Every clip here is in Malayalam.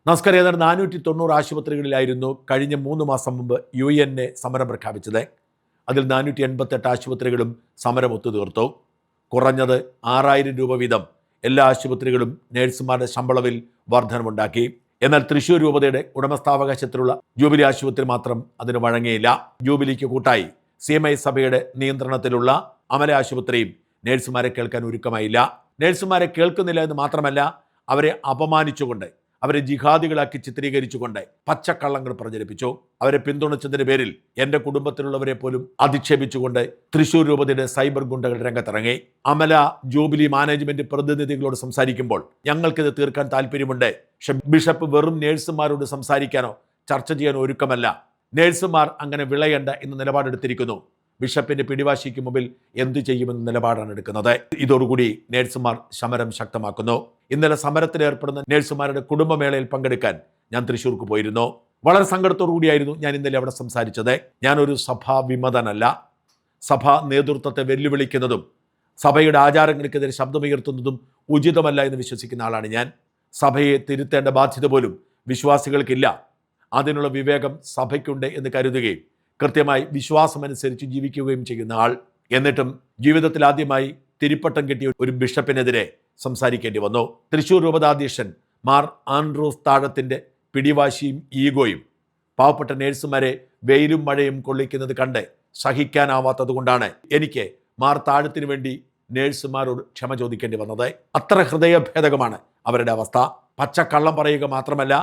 നമസ്കാരം. ഏതാണ്ട് 490 ആശുപത്രികളിലായിരുന്നു കഴിഞ്ഞ 3 മാസം മുമ്പ് UN സമരം പ്രഖ്യാപിച്ചത്. അതിൽ 488 ആശുപത്രികളും സമരം ഒത്തുതീർത്തു. കുറഞ്ഞത് 6000 രൂപ വീതം എല്ലാ ആശുപത്രികളും നഴ്സുമാരുടെ ശമ്പളവിൽ വർധനമുണ്ടാക്കി. എന്നാൽ തൃശ്ശൂർ രൂപതയുടെ ഉടമസ്ഥാവകാശത്തിലുള്ള ജൂബിലി ആശുപത്രി മാത്രം അതിന് വഴങ്ങിയില്ല. ജൂബിലിക്ക് കൂട്ടായി CMI സഭയുടെ നിയന്ത്രണത്തിലുള്ള അമല ആശുപത്രിയും നഴ്സുമാരെ കേൾക്കാൻ ഒരുക്കമായില്ല. നഴ്സുമാരെ കേൾക്കുന്നില്ല എന്ന് മാത്രമല്ല, അവരെ അപമാനിച്ചുകൊണ്ട്, അവരെ ജിഹാദികളാക്കി ചിത്രീകരിച്ചുകൊണ്ട് പച്ചക്കള്ളങ്ങൾ പ്രചരിപ്പിച്ചു. അവരെ പിന്തുണച്ചതിന്റെ പേരിൽ എൻ്റെ കുടുംബത്തിലുള്ളവരെ പോലും അധിക്ഷേപിച്ചുകൊണ്ട് തൃശ്ശൂർ രൂപതയുടെ സൈബർ ഗുണ്ടകൾ രംഗത്തിറങ്ങി. അമല ജൂബിലി മാനേജ്മെന്റ് പ്രതിനിധികളോട് സംസാരിക്കുമ്പോൾ ഞങ്ങൾക്കിത് തീർക്കാൻ താല്പര്യമുണ്ട്, പക്ഷെ ബിഷപ്പ് വെറും നേഴ്സുമാരോട് സംസാരിക്കാനോ ചർച്ച ചെയ്യാനോ ഒരുക്കമല്ല. നേഴ്സുമാർ അങ്ങനെ വിളയണ്ട എന്ന നിലപാടെടുത്തിരിക്കുന്നു. ബിഷപ്പിന്റെ പിടിവാശിക്ക് മുമ്പിൽ എന്തു ചെയ്യുമെന്ന നിലപാടാണ് എടുക്കുന്നത്. ഇതോടുകൂടി നേഴ്സുമാർ സമരം ശക്തമാക്കുന്നു. ഇന്നലെ സമരത്തിൽ ഏർപ്പെടുന്ന നേഴ്സുമാരുടെ കുടുംബമേളയിൽ പങ്കെടുക്കാൻ ഞാൻ തൃശ്ശൂർക്ക് പോയിരുന്നു. വളരെ സങ്കടത്തോടു കൂടിയായിരുന്നു ഞാൻ ഇന്നലെ അവിടെ സംസാരിച്ചത്. ഞാനൊരു സഭാ വിമതനല്ല. സഭാ നേതൃത്വത്തെ വെല്ലുവിളിക്കുന്നതും സഭയുടെ ആചാരങ്ങൾക്കെതിരെ ശബ്ദമുയർത്തുന്നതും ഉചിതമല്ല എന്ന് വിശ്വസിക്കുന്ന ആളാണ് ഞാൻ. സഭയെ തിരുത്തേണ്ട ബാധ്യത പോലും വിശ്വാസികൾക്കില്ല. അതിനുള്ള വിവേകം സഭയ്ക്കുണ്ട് എന്ന് കരുതുകയും കൃത്യമായി വിശ്വാസമനുസരിച്ച് ജീവിക്കുകയും ചെയ്യുന്ന ആൾ. എന്നിട്ടും ജീവിതത്തിൽ ആദ്യമായി തിരിപ്പട്ടം കിട്ടിയ ഒരു ബിഷപ്പിനെതിരെ സംസാരിക്കേണ്ടി വന്നു. തൃശ്ശൂർ രൂപതാധ്യക്ഷൻ മാർ ആൻഡ്രൂസ് താഴത്തിന്റെ പിടിവാശിയും ഈഗോയും പാവപ്പെട്ട നേഴ്സുമാരെ വെയിലും മഴയും കൊള്ളിക്കുന്നത് കണ്ട് സഹിക്കാനാവാത്തത് കൊണ്ടാണ് എനിക്ക് മാർ താഴത്തിന് വേണ്ടി നേഴ്സുമാരോട് ക്ഷമ ചോദിക്കേണ്ടി വന്നത്. അത്ര ഹൃദയഭേദകമാണ് അവരുടെ അവസ്ഥ. പച്ചക്കള്ളം പറയുക മാത്രമല്ല,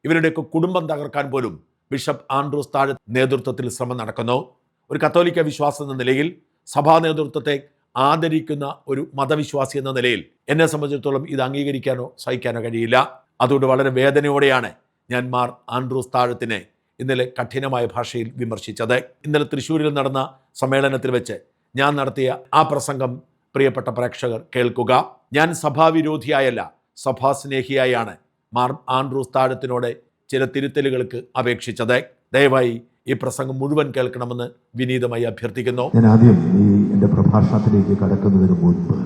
ഇവരുടെയൊക്കെ കുടുംബം തകർക്കാൻ പോലും ബിഷപ്പ് ആൻഡ്രൂസ് താഴ നേതൃത്വത്തിൽ ശ്രമം നടക്കുന്നു. ഒരു കത്തോലിക്ക വിശ്വാസം എന്ന നിലയിൽ, സഭാ നേതൃത്വത്തെ ആദരിക്കുന്ന ഒരു മതവിശ്വാസി എന്ന നിലയിൽ എന്നെ സംബന്ധിച്ചിടത്തോളം ഇത് അംഗീകരിക്കാനോ സഹിക്കാനോ കഴിയില്ല. അതുകൊണ്ട് വളരെ വേദനയോടെയാണ് ഞാൻ മാർ ആൻഡ്രൂസ് താഴത്തിനെ ഇന്നലെ കഠിനമായ ഭാഷയിൽ വിമർശിച്ചത്. ഇന്നലെ തൃശ്ശൂരിൽ നടന്ന സമ്മേളനത്തിൽ വെച്ച് ഞാൻ നടത്തിയ ആ പ്രസംഗം പ്രിയപ്പെട്ട പ്രേക്ഷകർ കേൾക്കുക. ഞാൻ സഭാവിരോധിയായല്ല, സഭാസ്നേഹിയായാണ് മാർ ആൻഡ്രൂസ് താഴത്തിനോട് ചില തിരുത്തലുകൾക്ക് അപേക്ഷിച്ചത്. ദയവായി ഈ പ്രസംഗം മുഴുവൻ കേൾക്കണമെന്ന് വിനീതമായി അഭ്യർത്ഥിക്കുന്നു. ഞാൻ ആദ്യം എൻ്റെ പ്രഭാഷണത്തിലേക്ക് കടക്കുന്നതിന് മുൻപ്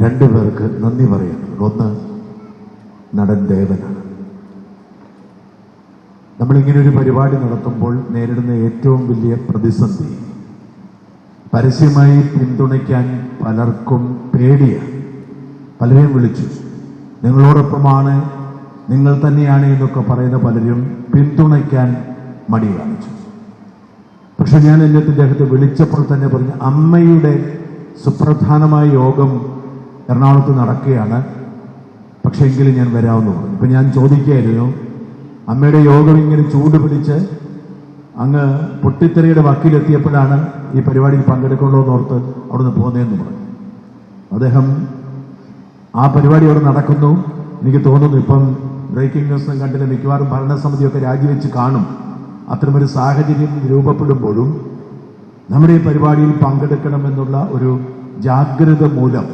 രണ്ടുപേർക്ക് നന്ദി പറയുന്നു. ഒന്ന് നടൻ ദേവനാണ്. നമ്മളിങ്ങനൊരു പരിപാടി നടത്തുമ്പോൾ നേരിടുന്ന ഏറ്റവും വലിയ പ്രതിസന്ധി പരസ്യമായി പിന്തുണയ്ക്കാൻ പലർക്കും പേടിയാണ്. പലരെയും വിളിച്ചു, നിങ്ങളോടൊപ്പമാണ്, നിങ്ങൾ തന്നെയാണ് എന്നൊക്കെ പറയുന്ന പലരും പിന്തുണയ്ക്കാൻ മടി കാണിച്ചു. പക്ഷെ ഞാൻ അദ്ദേഹത്തെ വിളിച്ചപ്പോൾ തന്നെ പറഞ്ഞു, അമ്മയുടെ സുപ്രധാനമായ യോഗം എറണാകുളത്ത് നടക്കുകയാണ്, പക്ഷെ എങ്കിലും ഞാൻ വരാമെന്ന് പറഞ്ഞു. ഇപ്പൊ ഞാൻ ചോദിക്കുകയായിരുന്നു, അമ്മയുടെ യോഗം ഇങ്ങനെ ചൂട് പിടിച്ച് അങ്ങ് പൊട്ടിത്തെറിയുടെ വക്കിലെത്തിയപ്പോഴാണ് ഈ പരിപാടിയിൽ പങ്കെടുക്കണല്ലോ എന്നോർത്ത് അവിടുന്ന് പോകുന്നതെന്ന് പറഞ്ഞു. അദ്ദേഹം ആ പരിപാടി അവിടെ നടക്കുന്നു. എനിക്ക് തോന്നുന്നു ഇപ്പം ബ്രേക്കിംഗ് ന്യൂസും കണ്ടില്ല, മിക്കവാറും ഭരണസമിതിയൊക്കെ രാജിവെച്ച് കാണും. അത്തരമൊരു സാഹചര്യം രൂപപ്പെടുമ്പോഴും നമ്മുടെ ഈ പരിപാടിയിൽ പങ്കെടുക്കണമെന്നുള്ള ഒരു ജാഗ്രത മൂലം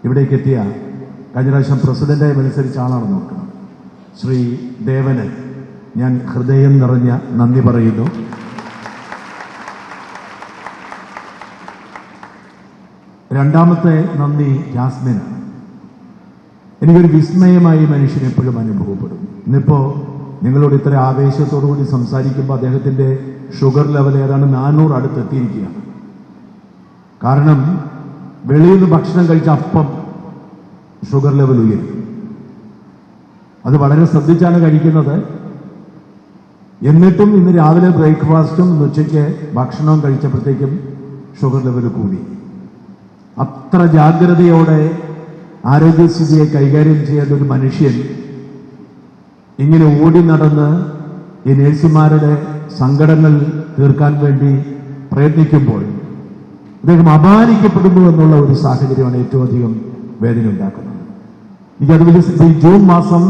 ഇവിടേക്ക് എത്തിയ കഴിഞ്ഞ പ്രാവശ്യം പ്രസിഡന്റായി മത്സരിച്ച ആളാണെന്ന് നോക്കണം, ശ്രീ ദേവന് ഞാൻ ഹൃദയം നിറഞ്ഞ നന്ദി പറയുന്നു. രണ്ടാമത്തെ നന്ദി ജാസ്മിനാണ്. എനിക്കൊരു വിസ്മയമായി മനുഷ്യൻ എപ്പോഴും അനുഭവപ്പെടും. ഇന്നിപ്പോ നിങ്ങളോട് ഇത്ര ആവേശത്തോടുകൂടി സംസാരിക്കുമ്പോൾ അദ്ദേഹത്തിന്റെ ഷുഗർ ലെവൽ ഏതാണ്ട് 400 അടുത്തെത്തിയിരിക്കുകയാണ്. കാരണം വെളിയിൽ നിന്ന് ഭക്ഷണം കഴിച്ച അപ്പം ഷുഗർ ലെവൽ ഉയരും. അത് വളരെ ശ്രദ്ധിച്ചാണ് കഴിക്കുന്നത്. എന്നിട്ടും ഇന്ന് രാവിലെ ബ്രേക്ക്ഫാസ്റ്റും ഉച്ചയ്ക്ക് ഭക്ഷണവും കഴിച്ചപ്പോഴത്തേക്കും ഷുഗർ ലെവൽ കൂടി. അത്ര ജാഗ്രതയോടെ ആരോഗ്യസ്ഥിതിയെ കൈകാര്യം ചെയ്യേണ്ട ഒരു മനുഷ്യൻ ഇങ്ങനെ ഓടി നടന്ന് ഈ നേഴ്സുമാരുടെ സങ്കടങ്ങൾ തീർക്കാൻ വേണ്ടി പ്രയത്നിക്കുമ്പോൾ അദ്ദേഹം അപമാനിക്കപ്പെടുന്നു എന്നുള്ള ഒരു സാഹചര്യമാണ് ഏറ്റവും അധികം വേദന ഉണ്ടാക്കുന്നത്. എനിക്കതുപോലെ ഈ ജൂൺ മാസം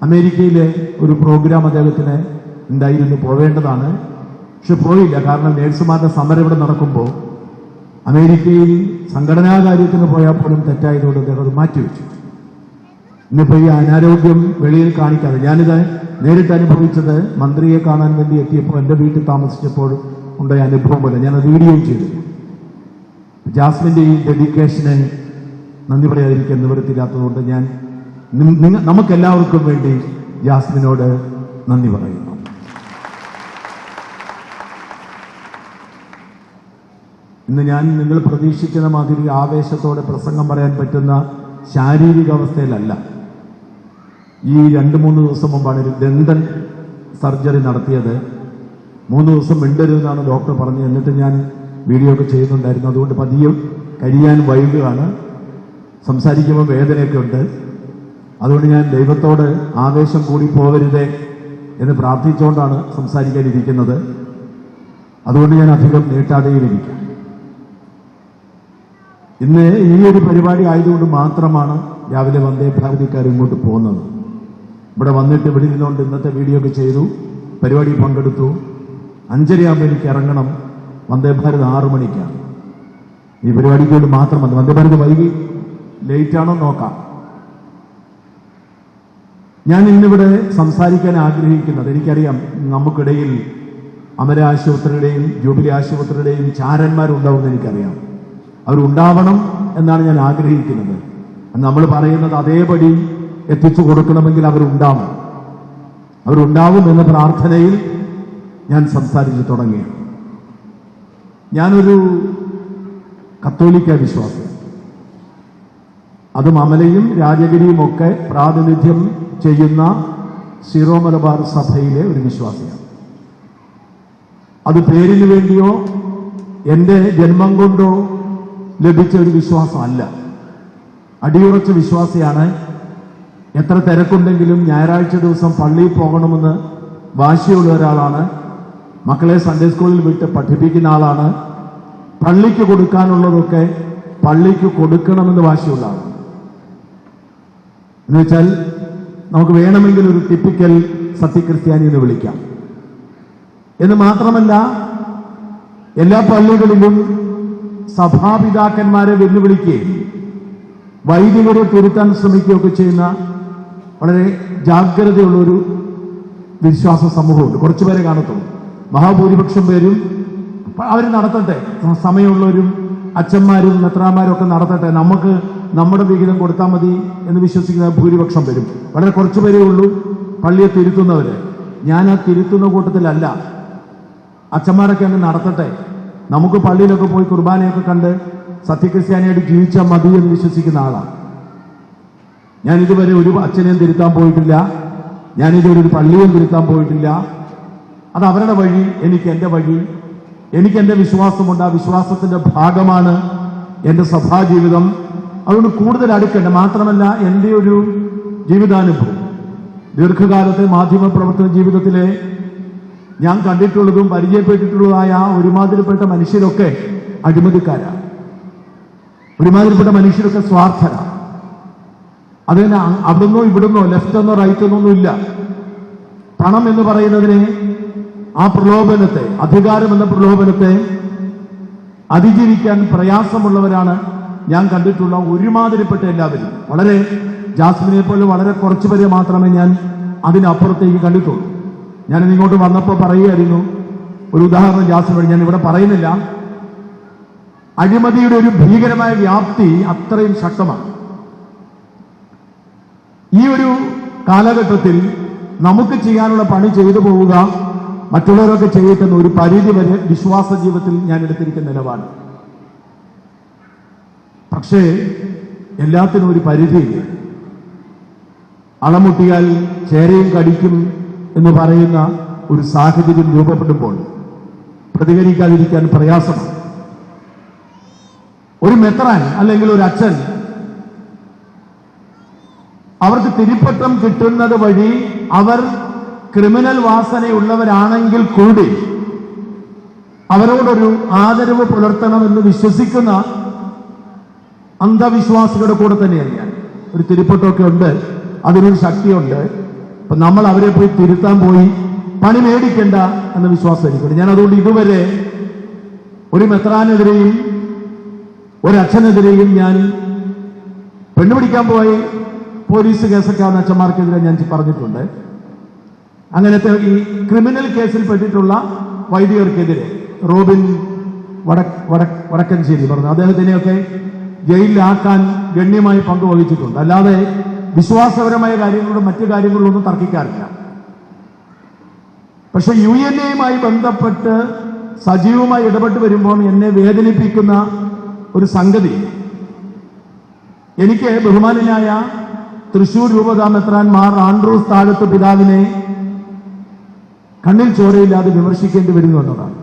അമേരിക്കയിലെ ഒരു പ്രോഗ്രാം അദ്ദേഹത്തിന് ഉണ്ടായിരുന്നു, പോവേണ്ടതാണ്. പക്ഷെ പോയില്ല. കാരണം നേഴ്സുമാരുടെ സമരം ഇവിടെ നടക്കുമ്പോൾ അമേരിക്കയിൽ സംഘടനാ കാര്യത്തിന് പോയാൽ പോലും തെറ്റായതുകൊണ്ട് അദ്ദേഹം അത് മാറ്റിവെച്ചു. ഇന്നിപ്പോ ഈ അനാരോഗ്യം വെളിയിൽ കാണിക്കാതെ, ഞാനിത് നേരിട്ട് അനുഭവിച്ചത് മന്ത്രിയെ കാണാൻ വേണ്ടി എത്തിയപ്പോൾ എൻ്റെ വീട്ടിൽ താമസിച്ചപ്പോൾ ഉണ്ടായ അനുഭവം പോലെ ഞാനത് വീഡിയോ ചെയ്തു. ജാസ്മിന്റെ ഈ ഡെഡിക്കേഷന് നന്ദി പറയാതിരിക്കാൻ നിവൃത്തിയില്ലാത്തതുകൊണ്ട് ഞാൻ നമുക്കെല്ലാവർക്കും വേണ്ടി ജാസ്മിനോട് നന്ദി പറയുന്നു. ഇന്ന് ഞാൻ നിങ്ങൾ പ്രതീക്ഷിക്കുന്ന മാതിരി ആവേശത്തോടെ പ്രസംഗം പറയാൻ പറ്റുന്ന ശാരീരിക അവസ്ഥയിലല്ല. ഈ 2-3 ദിവസം മുമ്പാണ് ഒരു ദന്തൽ സർജറി നടത്തിയത്. 3 ദിവസം മിണ്ടരുതെന്നാണ് ഡോക്ടർ പറഞ്ഞത്. എന്നിട്ട് ഞാൻ വീഡിയോ ഒക്കെ ചെയ്യുന്നുണ്ടായിരുന്നു. അതുകൊണ്ട് പതിയെ കഴിയാൻ വൈകുകയാണ്. സംസാരിക്കുമ്പോൾ വേദനയൊക്കെ ഉണ്ട്. അതുകൊണ്ട് ഞാൻ ദൈവത്തോട് ആവേശം കൂടി പോകരുതേ എന്ന് പ്രാർത്ഥിച്ചുകൊണ്ടാണ് സംസാരിക്കാനിരിക്കുന്നത്. അതുകൊണ്ട് ഞാൻ അധികം നീട്ടാതെയിരിക്കാം. ഇന്ന് ഈ ഒരു പരിപാടി ആയതുകൊണ്ട് മാത്രമാണ് രാവിലെ വന്ദേ ഭാരതിക്കാർ ഇങ്ങോട്ട് പോകുന്നത്. ഇവിടെ വന്നിട്ട് ഇവിടെ ഇരുന്നുകൊണ്ട് ഇന്നത്തെ വീഡിയോ ഒക്കെ ചെയ്തു, പരിപാടി പങ്കെടുത്തു. 5:30 എനിക്ക് ഇറങ്ങണം. വന്ദേ ഭാരത് 6 മണിക്കാണ്. ഈ പരിപാടിക്ക് വേണ്ടി മാത്രം വന്നു. വന്ദേ ഭാരത് വൈകി ലേറ്റാണോ നോക്കാം. ഞാൻ ഇന്നിവിടെ സംസാരിക്കാൻ ആഗ്രഹിക്കുന്നത്, എനിക്കറിയാം നമുക്കിടയിൽ അമര ആശുപത്രിയുടെയും ജൂബിലി ആശുപത്രിയുടെയും ചാരന്മാരുണ്ടാവുമെന്ന് എനിക്കറിയാം. അവരുണ്ടാവണം എന്നാണ് ഞാൻ ആഗ്രഹിക്കുന്നത്. നമ്മൾ പറയുന്നത് അതേപടി എത്തിച്ചു കൊടുക്കണമെങ്കിൽ അവരുണ്ടാവും എന്ന പ്രാർത്ഥനയിൽ ഞാൻ സംസാരിച്ചു തുടങ്ങി. ഞാനൊരു കത്തോലിക്ക വിശ്വാസി, അതും അമലയും രാജഗിരിയും ഒക്കെ പ്രാതിനിധ്യം ചെയ്യുന്ന സീറോ മലബാർ സഭയിലെ ഒരു വിശ്വാസിയാണ്. അത് പേരിന് വേണ്ടിയോ എന്റെ ജന്മം കൊണ്ടോ ലഭിച്ച ഒരു വിശ്വാസമല്ല. അടിയുറച്ച വിശ്വാസിയാണ്. എത്ര തിരക്കുണ്ടെങ്കിലും ഞായറാഴ്ച ദിവസം പള്ളിയിൽ പോകണമെന്ന് വാശിയുള്ള ഒരാളാണ്. മക്കളെ സൺഡേ സ്കൂളിൽ വിട്ട് പഠിപ്പിക്കുന്ന ആളാണ്. പള്ളിക്ക് കൊടുക്കാനുള്ളതൊക്കെ പള്ളിക്ക് കൊടുക്കണമെന്ന് വാശിയുള്ള ആളാണ്. എന്നുവെച്ചാൽ നമുക്ക് വേണമെങ്കിൽ ഒരു ടിപ്പിക്കൽ സത്യക്രിസ്ത്യാനി എന്ന് വിളിക്കാം. എന്ന് മാത്രമല്ല, എല്ലാ പള്ളികളിലും സഭാപിതാക്കന്മാരെ വെല്ലുവിളിക്കുകയും വൈദികരെ തിരുത്താൻ ശ്രമിക്കുകയൊക്കെ ചെയ്യുന്ന വളരെ ജാഗ്രതയുള്ള ഒരു വിശ്വാസ സമൂഹമുണ്ട്. കുറച്ചുപേരെ കാണത്തുള്ളൂ. മഹാഭൂരിപക്ഷം പേരും അവർ നടത്തട്ടെ, സമയമുള്ളവരും അച്ഛന്മാരും മെത്രാന്മാരും ഒക്കെ നടത്തട്ടെ, നമുക്ക് നമ്മുടെ വിഹിതം കൊടുത്താൽ മതി എന്ന് വിശ്വസിക്കുന്ന ഭൂരിപക്ഷം പേരും. വളരെ കുറച്ചുപേരേ ഉള്ളൂ പള്ളിയെ തിരുത്തുന്നവര്. ഞാൻ ആ തിരുത്തുന്ന കൂട്ടത്തിലല്ല. അച്ഛന്മാരൊക്കെ അങ്ങ് നടത്തട്ടെ, നമുക്ക് പള്ളിയിലൊക്കെ പോയി കുർബാനയൊക്കെ കണ്ട് സത്യക്രിസ്ത്യാനിയായിട്ട് ജീവിച്ചാൽ മതി എന്ന് വിശ്വസിക്കുന്ന ആളാണ് ഞാൻ. ഇതുവരെ ഒരു അച്ഛനെയും തിരുത്താൻ പോയിട്ടില്ല. ഞാനിതുവരെ ഒരു പള്ളിയും തിരുത്താൻ പോയിട്ടില്ല. അത് അവരുടെ വഴി, എനിക്ക് എന്റെ വഴി. എനിക്ക് എന്റെ വിശ്വാസമുണ്ട്. ആ വിശ്വാസത്തിന്റെ ഭാഗമാണ് എന്റെ സഭാജീവിതം. അതുകൊണ്ട് കൂടുതൽ അടുക്കണ്ട. മാത്രമല്ല, എന്റെ ഒരു ജീവിതാനുഭവം, ദീർഘകാലത്തെ മാധ്യമ പ്രവർത്തന ജീവിതത്തിലെ ഞാൻ കണ്ടിട്ടുള്ളതും പരിചയപ്പെട്ടിട്ടുള്ളതായ ഒരുമാതിരിപ്പെട്ട മനുഷ്യരൊക്കെ അഴിമതിക്കാരാണ്. ഒരുമാതിരിപ്പെട്ട മനുഷ്യരൊക്കെ സ്വാർത്ഥരാണ്. അതിന് അവിടുന്നോ ഇവിടുന്നോ ലെഫ്റ്റെന്നോ റൈറ്റെന്നൊന്നും ഇല്ല. പണം എന്ന് പറയുന്നതിനെ, ആ പ്രലോഭനത്തെ, അധികാരം എന്ന പ്രലോഭനത്തെ അതിജീവിക്കാൻ പ്രയാസമുള്ളവരാണ് ഞാൻ കണ്ടിട്ടുള്ള ഒരുമാതിരിപ്പെട്ട എല്ലാവരും. വളരെ ജാസ്മിനെ പോലെ വളരെ കുറച്ചുപേരെ മാത്രമേ ഞാൻ അതിനപ്പുറത്തേക്ക് കണ്ടിട്ടുള്ളൂ. ഞാനിത് ഇങ്ങോട്ട് വന്നപ്പോൾ പറയുകയായിരുന്നു, ഒരു ഉദാഹരണം ജാസ്മിൻ, ഞാൻ ഇവിടെ പറയുന്നില്ല. അഴിമതിയുടെ ഒരു ഭീകരമായ വ്യാപ്തി അത്രയും ശക്തമാണ്. ഈ ഒരു കാലഘട്ടത്തിൽ നമുക്ക് ചെയ്യാനുള്ള പണി ചെയ്തു പോവുക, മറ്റുള്ളവരൊക്കെ ചെയ്യട്ടെന്ന് ഒരു പരിധി വരെ വിശ്വാസ ജീവിതത്തിൽ ഞാൻ എടുത്തിരിക്കുന്ന നിലപാട്. പക്ഷേ എല്ലാത്തിനും ഒരു പരിധിയില്ല. അളമുട്ടിയാൽ ചേരയും കടിക്കും എന്ന് പറയുന്ന ഒരു സാഹചര്യം രൂപപ്പെടുമ്പോൾ പ്രതികരിക്കാതിരിക്കാൻ പ്രയാസമാണ്. ഒരു മെത്രാൻ അല്ലെങ്കിൽ ഒരു അച്ഛൻ അവർക്ക് തിരുപ്പട്ടം കിട്ടുന്നത് വഴി അവർ ക്രിമിനൽ വാസനയുള്ളവരാണെങ്കിൽ കൂടി അവരോടൊരു ആദരവ് പുലർത്തണമെന്ന് വിശ്വസിക്കുന്ന അന്ധവിശ്വാസികളുടെ കൂടെ തന്നെയാണ് ഞാൻ. ഒരു തിരുപ്പട്ടമൊക്കെ ഉണ്ട്, അതിനൊരു ശക്തിയുണ്ട്. അപ്പൊ നമ്മൾ അവരെ പോയി തിരുത്താൻ പോയി പണി മേടിക്കണ്ട എന്ന വിശ്വാസം എനിക്കുണ്ട്. ഞാൻ അതുകൊണ്ട് ഇതുവരെ ഒരു മെത്രാനെതിരെയും ഒരച്ഛനെതിരെയും ഞാൻ പെണ്ണുപിടിക്കാൻ പോയി പോലീസ് കേസൊക്കെ ആവുന്ന അച്ഛന്മാർക്കെതിരെ ഞാൻ പറഞ്ഞിട്ടുണ്ട്. അങ്ങനത്തെ ഈ ക്രിമിനൽ കേസിൽ പെട്ടിട്ടുള്ള വൈദികർക്കെതിരെ റോബിൻ വടക്കഞ്ചേരി പറഞ്ഞു, അദ്ദേഹത്തിനെയൊക്കെ ജയിലിലാക്കാൻ ഗണ്യമായി പങ്കുവഹിച്ചിട്ടുണ്ട്. അല്ലാതെ വിശ്വാസപരമായ കാര്യങ്ങളോടും മറ്റു കാര്യങ്ങളോടൊന്നും തർക്കിക്കാറില്ല. പക്ഷെ UNA-യുമായി ബന്ധപ്പെട്ട് സജീവമായി ഇടപെട്ട് വരുമ്പോൾ എന്നെ വേദനിപ്പിക്കുന്ന ഒരു സംഗതി, എനിക്ക് ബഹുമാനനായ തൃശൂർ രൂപതാ മെത്രാൻ മാർ ആൻഡ്രൂസ് താഴത്ത് പിതാവിനെ കണ്ണിൽ ചോരയില്ലാതെ വിമർശിക്കേണ്ടി വരുന്നു എന്നതാണ്.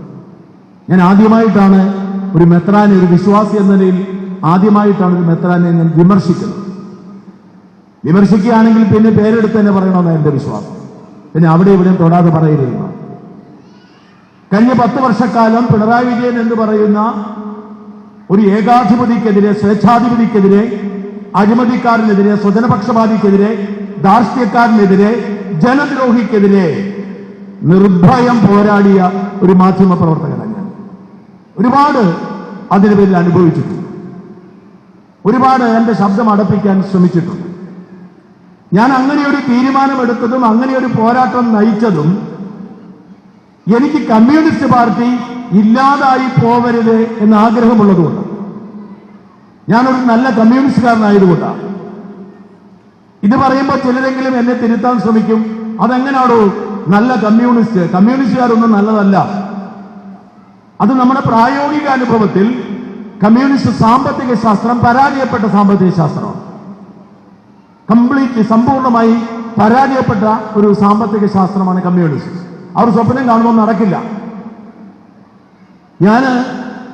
ഞാൻ ആദ്യമായിട്ടാണ് ഒരു മെത്രാനെ, ഒരു വിശ്വാസി എന്ന നിലയിൽ ആദ്യമായിട്ടാണ് ഒരു മെത്രാനെ ഞാൻ വിമർശിക്കുന്നത്. വിമർശിക്കുകയാണെങ്കിൽ പിന്നെ പേരെടുത്ത് തന്നെ പറയണമെന്നാണ് എന്റെ വിശ്വാസം. പിന്നെ അവിടെ ഇവിടെ തൊടാതെ പറയരുതെന്ന്. കഴിഞ്ഞ 10 വർഷക്കാലം പിണറായി വിജയൻ എന്ന് പറയുന്ന ഒരു ഏകാധിപതിക്കെതിരെ, സ്വേച്ഛാധിപതിക്കെതിരെ, അഴിമതിക്കാരനെതിരെ, സ്വജനപക്ഷപാതിക്കെതിരെ, ധാർഷ്ട്യക്കാരനെതിരെ, ജനദ്രോഹിക്കെതിരെ നിർഭയം പോരാടിയ ഒരു മാധ്യമ പ്രവർത്തകനാണ് ഞാൻ. ഒരുപാട് അതിന് പേരിൽ അനുഭവിച്ചിട്ടുണ്ട്. ഒരുപാട് എന്റെ ശബ്ദം അടപ്പിക്കാൻ ശ്രമിച്ചിട്ടുണ്ട്. ഞാൻ അങ്ങനെ ഒരു തീരുമാനമെടുത്തതും അങ്ങനെ ഒരു പോരാട്ടം നയിച്ചതും എനിക്ക് കമ്മ്യൂണിസ്റ്റ് പാർട്ടി ഇല്ലാതായി പോവരുത് എന്ന ആഗ്രഹമുള്ളതുകൊണ്ട്, ഞാനൊരു നല്ല കമ്മ്യൂണിസ്റ്റുകാരനായതുകൊണ്ടാണ്. ഇത് പറയുമ്പോൾ ചിലരെങ്കിലും എന്നെ തിരുത്താൻ ശ്രമിക്കും. അതെങ്ങനെയാണോ നല്ല കമ്മ്യൂണിസ്റ്റുകാരൊന്നും നല്ലതല്ല. അത് നമ്മുടെ പ്രായോഗിക അനുഭവത്തിൽ കമ്മ്യൂണിസ്റ്റ് സാമ്പത്തിക ശാസ്ത്രം പരാജയപ്പെട്ട സാമ്പത്തിക ശാസ്ത്രമാണ്. സമ്പൂർണ്ണമായി പരാജയപ്പെട്ട ഒരു സാമ്പത്തിക ശാസ്ത്രമാണ് കമ്മ്യൂണിസ്റ്റ്. അവർ സ്വപ്നം കാണുമ്പോൾ നടക്കില്ല. ഞാൻ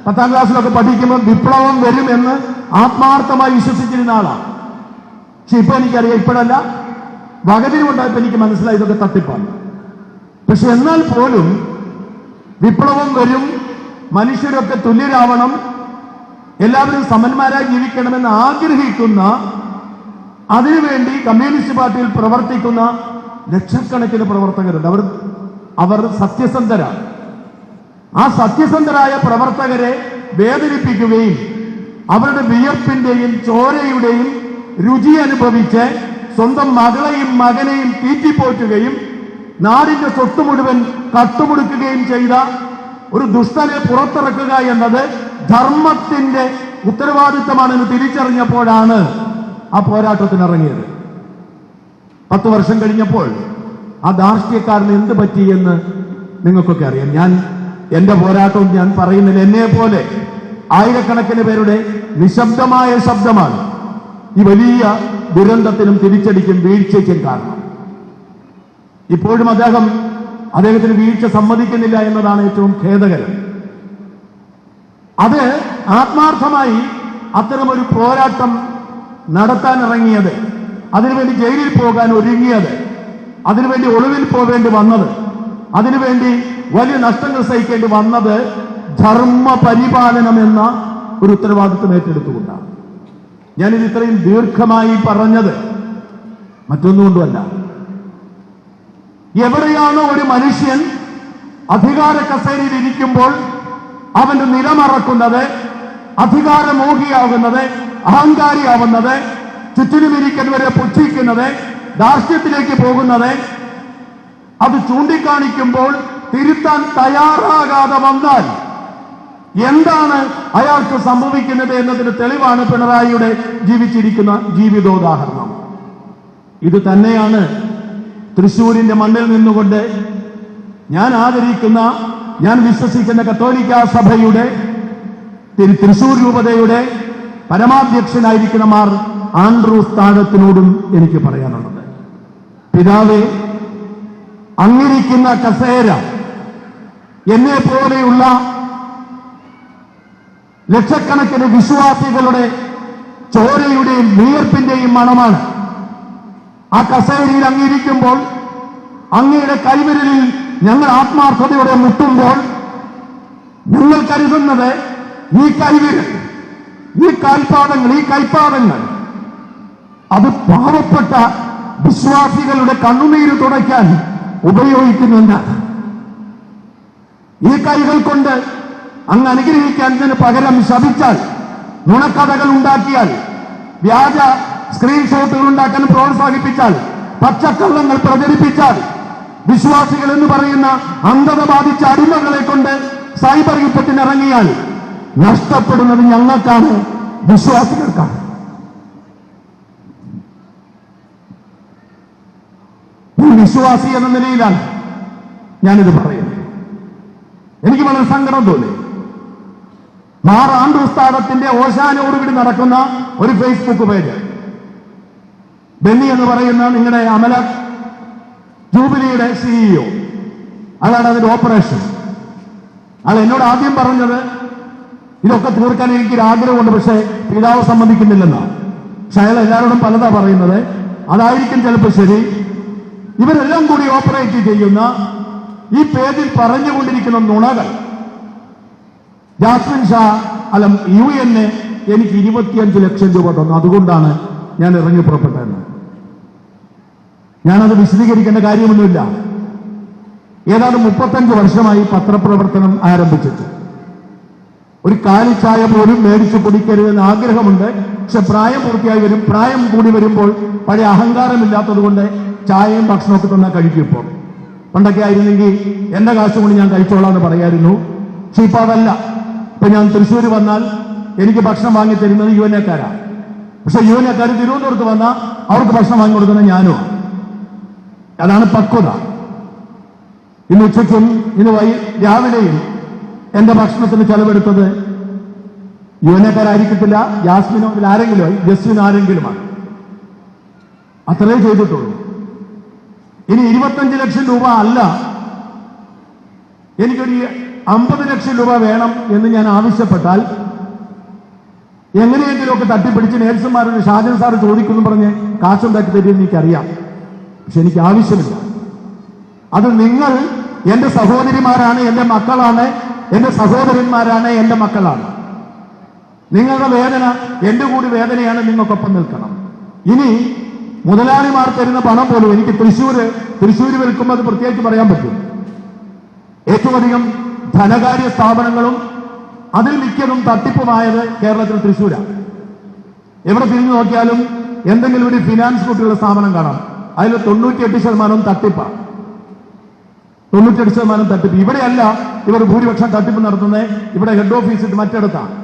10ാം ക്ലാസ്സിലൊക്കെ പഠിക്കുമ്പോൾ വിപ്ലവം വരുമെന്ന് ആത്മാർത്ഥമായി വിശ്വസിച്ചിരുന്ന ആളാണ്. പക്ഷെ ഇപ്പൊ എനിക്കറിയാം, ഇപ്പോഴല്ല, വകതിരിവുണ്ടായപ്പോൾ എനിക്ക് മനസ്സിലായി ഇതൊക്കെ തട്ടിപ്പാണ്. പക്ഷെ എന്നാൽ പോലും വിപ്ലവം വരും, മനുഷ്യരൊക്കെ തുല്യരാവണം, എല്ലാവരും സമന്മാരായി ജീവിക്കണമെന്ന് ആഗ്രഹിക്കുന്ന, അതിനുവേണ്ടി കമ്മ്യൂണിസ്റ്റ് പാർട്ടിയിൽ പ്രവർത്തിക്കുന്ന ലക്ഷക്കണക്കിന് പ്രവർത്തകരുണ്ട്. അവർ സത്യസന്ധരാണ്. ആ സത്യസന്ധരായ പ്രവർത്തകരെ വേദനിപ്പിക്കുകയും അവരുടെ വിയർപ്പിന്റെയും ചോരയുടെയും രുചി അനുഭവിച്ച് സ്വന്തം മകളെയും മകനെയും തീറ്റിപ്പോറ്റുകയും നാടിന്റെ സ്വത്ത് മുഴുവൻ കട്ടുമുടുക്കുകയും ചെയ്ത ഒരു ദുഷ്ടനെ പുറത്തിറക്കുക എന്നത് ധർമ്മത്തിന്റെ ഉത്തരവാദിത്തമാണെന്ന് തിരിച്ചറിഞ്ഞപ്പോഴാണ് ആ പോരാട്ടത്തിനിറങ്ങിയത്. 10 വർഷം കഴിഞ്ഞപ്പോൾ ആ ധാർഷ്ട്യക്കാരന് എന്ത് പറ്റിയെന്ന് നിങ്ങൾക്കൊക്കെ അറിയാം. എന്റെ പോരാട്ടവും ഞാൻ പറയുന്നില്ല. എന്നെ പോലെ ആയിരക്കണക്കിന് പേരുടെ നിശബ്ദമായ ശബ്ദമാണ് ഈ വലിയ ദുരന്തത്തിനും തിരിച്ചടിക്കും വീഴ്ചയ്ക്കും കാരണം. ഇപ്പോഴും അദ്ദേഹത്തിന് വീഴ്ച സമ്മതിക്കുന്നില്ല എന്നതാണ് ഏറ്റവും ഖേദകരം. അത് ആത്മാർത്ഥമായി അത്തരമൊരു പോരാട്ടം നടത്താനിറങ്ങിയത്, അതിനുവേണ്ടി ജയിലിൽ പോകാൻ ഒരുങ്ങിയത്, അതിനുവേണ്ടി ഒളിവിൽ പോവേണ്ടി വന്നത്, അതിനുവേണ്ടി വലിയ നഷ്ടങ്ങൾ സഹിക്കേണ്ടി വന്നത് ധർമ്മ പരിപാലനം എന്ന ഒരു ഉത്തരവാദിത്വം ഏറ്റെടുത്തുകൊണ്ടാണ്. ഞാനിത് ഇത്രയും ദീർഘമായി പറഞ്ഞത് മറ്റൊന്നുകൊണ്ടുമല്ല. എവിടെയാണോ ഒരു മനുഷ്യൻ അധികാര കസേരയിൽ ഇരിക്കുമ്പോൾ അവന്റെ നിലമറക്കുന്നത്, അധികാരമോഹിയാകുന്നത്, അഹങ്കാരിയാവുന്നത്, ചുറ്റിനുമിരിക്കുന്നവരെ പുച്ഛിക്കുന്നത്, ധാർഷ്ട്യത്തിലേക്ക് പോകുന്നത്, അത് ചൂണ്ടിക്കാണിക്കുമ്പോൾ തിരുത്താൻ തയ്യാറാകാതെ വന്നാൽ എന്താണ് അയാൾക്ക് സംഭവിക്കുന്നത് എന്നതിന് തെളിവാണ് പിണറായിയുടെ ജീവിച്ചിരിക്കുന്ന ജീവിതോദാഹരണം. ഇത് തന്നെയാണ് തൃശ്ശൂരിന്റെ മണ്ണിൽ നിന്നുകൊണ്ട് ഞാൻ ആദരിക്കുന്ന, ഞാൻ വിശ്വസിക്കുന്ന കത്തോലിക്കാ സഭയുടെ തൃശ്ശൂർ രൂപതയുടെ പരമാധ്യക്ഷനായിരിക്കുന്ന മാർ ആൻഡ്രൂസ് താഴത്തിനോടും എനിക്ക് പറയാനുള്ളത്, പിതാവേ, അങ്ങിരിക്കുന്ന കസേര എന്നെ പോലെയുള്ള ലക്ഷക്കണക്കിന് വിശ്വാസികളുടെ ചോരയുടെയും വിയർപ്പിന്റെയും മണമാണ്. ആ കസേരയിൽ അങ്ങിരിക്കുമ്പോൾ, അങ്ങയുടെ കൈവിരലിൽ ഞങ്ങൾ ആത്മാർത്ഥതയോടെ മുട്ടുമ്പോൾ ഞങ്ങൾ കരുതുന്നത് ഈ കൈവിരൽ, ഈ കാൽപാദങ്ങൾ, ഈ കൈപ്പാദങ്ങൾ അത് പാവപ്പെട്ട വിശ്വാസികളുടെ കണ്ണുനീര് തുടയ്ക്കാൻ ഉപയോഗിക്കുന്നുണ്ട്. ഈ കൈകൾ കൊണ്ട് അങ്ങ് അനുഗ്രഹിക്കാൻ പകരം ശപിച്ചാൽ, നുണക്കഥകൾ ഉണ്ടാക്കിയാൽ, വ്യാജ സ്ക്രീൻഷോട്ടുകൾ ഉണ്ടാക്കാൻ പ്രോത്സാഹിപ്പിച്ചാൽ, പച്ചക്കള്ളങ്ങൾ പ്രചരിപ്പിച്ചാൽ, വിശ്വാസികൾ എന്ന് പറയുന്ന അന്ധത ബാധിച്ച അടിമകളെ കൊണ്ട് സൈബർ യുദ്ധത്തിനിറങ്ങിയാൽ നഷ്ടപ്പെടുന്നത് ഞങ്ങൾക്കാണ്, വിശ്വാസികൾക്കാണ്. വിശ്വാസി എന്ന നിലയിലാണ് ഞാനിത് പറയുന്നത്. എനിക്ക് വളരെ സങ്കടം തോന്നി. മാർ ആൻഡ്രൂസ് താഴത്തിന്റെ ഓശാനയോടുകൂടി നടക്കുന്ന ഒരു ഫേസ്ബുക്ക് പേജ്, ബെന്നി എന്ന് പറയുന്ന നിങ്ങളുടെ അമല ജൂബിലിയുടെ CEO, അതാണ് അതിന്റെ ഓപ്പറേഷൻ. അയാൾ എന്നോട് ആദ്യം പറഞ്ഞത് ഇതൊക്കെ തീർക്കാൻ എനിക്കൊരു ആഗ്രഹമുണ്ട്, പക്ഷേ പിതാവ് സമ്മതിക്കുന്നില്ലെന്നാണ്. പക്ഷെ അയാൾ എല്ലാവരോടും പലതാ പറയുന്നത്. അതായിരിക്കും ചിലപ്പോൾ ശരി. ഇവരെല്ലാം കൂടി ഓപ്പറേറ്റ് ചെയ്യുന്ന ഈ പേജിൽ പറഞ്ഞുകൊണ്ടിരിക്കുന്ന നുണകൾ, ജാസ്മിൻ ഷാ അല്ല UN എനിക്ക് 25 ലക്ഷം രൂപ തന്നു, അതുകൊണ്ടാണ് ഞാൻ ഇറങ്ങി പുറപ്പെട്ടതെന്ന്. ഞാനത് വിശദീകരിക്കേണ്ട കാര്യമൊന്നുമില്ല. ഏതാണ്ട് 35 വർഷമായി പത്രപ്രവർത്തനം ആരംഭിച്ചിട്ട് ഒരു കാലിച്ചായ പോലും മേടിച്ചു കുടിക്കരുതെന്ന് ആഗ്രഹമുണ്ട്. പക്ഷെ പ്രായം പൂർത്തിയായി വരും. പ്രായം കൂടി വരുമ്പോൾ പഴയ അഹങ്കാരമില്ലാത്തത് കൊണ്ട് ചായയും ഭക്ഷണമൊക്കെ തന്നാൽ കഴിക്കും. ഇപ്പോൾ പണ്ടൊക്കെ ആയിരുന്നെങ്കിൽ എന്റെ കാശ് കൊണ്ട് ഞാൻ കഴിച്ചോളാം എന്ന് പറയായിരുന്നു. പക്ഷെ ഇപ്പൊ അതല്ല. ഇപ്പൊ ഞാൻ തൃശ്ശൂർ വന്നാൽ എനിക്ക് ഭക്ഷണം വാങ്ങി തരുന്നത് UN-കാരാണ്. പക്ഷെ UN-കാർ തിരുവനന്തപുരത്ത് വന്നാൽ അവർക്ക് ഭക്ഷണം വാങ്ങി കൊടുക്കുന്നത് ഞാനും. അതാണ് പക്വത. ഇന്ന് ഉച്ചയ്ക്കും ഇന്ന് രാവിലെയും എന്റെ ഭക്ഷണത്തിന് ചെലവെടുത്തത് UN-കാരായിരിക്കത്തില്ല, ജാസ്മിനോ ആരെങ്കിലും, ജസ്വിനോ ആരെങ്കിലുമാണ്. അത്രേ ചെയ്തിട്ടുള്ളൂ. ഇനി 25 ലക്ഷം രൂപ അല്ല, എനിക്കൊരു 50 ലക്ഷം രൂപ വേണം എന്ന് ഞാൻ ആവശ്യപ്പെട്ടാൽ എങ്ങനെയെങ്കിലുമൊക്കെ തട്ടിപ്പിടിച്ച് നേഴ്സുമാരുടെ ഷാജൻ സാറ് ചോദിക്കുന്നു പറഞ്ഞ് കാശുണ്ടാക്കി തരുമെന്ന് എനിക്കറിയാം. പക്ഷെ എനിക്ക് ആവശ്യമില്ല. അത് നിങ്ങൾ എന്റെ സഹോദരിമാരാണ്, എന്റെ മക്കളാണ്, എന്റെ സഹോദരന്മാരാണ്, എന്റെ മക്കളാണ്. നിങ്ങളുടെ വേദന എന്റെ കൂടി വേദനയാണ്. നിങ്ങൾക്കൊപ്പം നിൽക്കണം. ഇനി മുതലാളിമാർ തരുന്ന പണം പോലും എനിക്ക് തൃശ്ശൂര് വിൽക്കുമ്പോൾ അത് പ്രത്യേകിച്ച് പറയാൻ പറ്റും. ഏറ്റവും അധികം ധനകാര്യ സ്ഥാപനങ്ങളും അതിൽ മിക്കതും തട്ടിപ്പുമായത് കേരളത്തിൽ തൃശ്ശൂരാണ്. എവിടെ തിരിഞ്ഞു നോക്കിയാലും എന്തെങ്കിലും ഒരു ഫിനാൻസ് കൂട്ടിയുള്ള സ്ഥാപനം കാണാം. അതിൽ 98% തട്ടിപ്പാണ്. 98% തട്ടിപ്പ്. ഇവിടെയല്ല ഇവർ ഭൂരിപക്ഷം തട്ടിപ്പ് നടത്തുന്നത്. ഇവിടെ ഹെഡ് ഓഫീസ് മറ്റിടത്താണ്.